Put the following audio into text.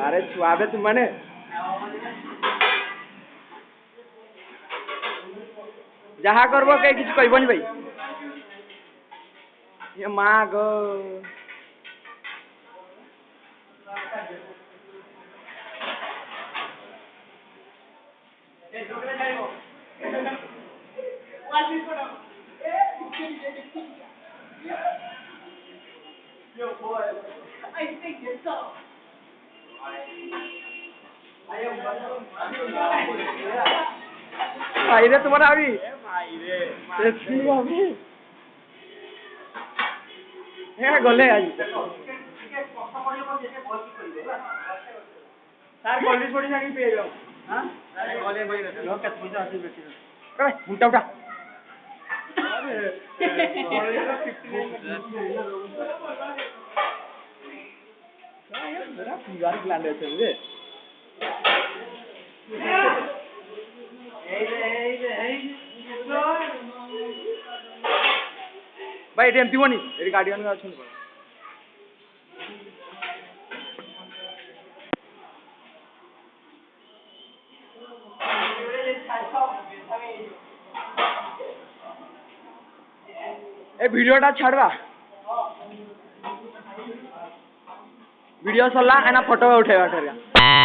अरे छुआबे तू माने जहाँ करबो के किछ कहबोनी भाई ये माँ गो I think you're so. भाई रे तुम्हारा अभी भाई रे हे गले आज सार कॉलेज पड़ी जाके पे जाओ हां गले भाई लोग के पैसा आसी बेटी अरे उठा उठा गाड़ी प्लान है रे भाई एटीएम दिवनी एरी गार्डियन में अछन ए वीडियोटा छाड़वा वीडियो सरला एना फोटो उठेवा ठरिया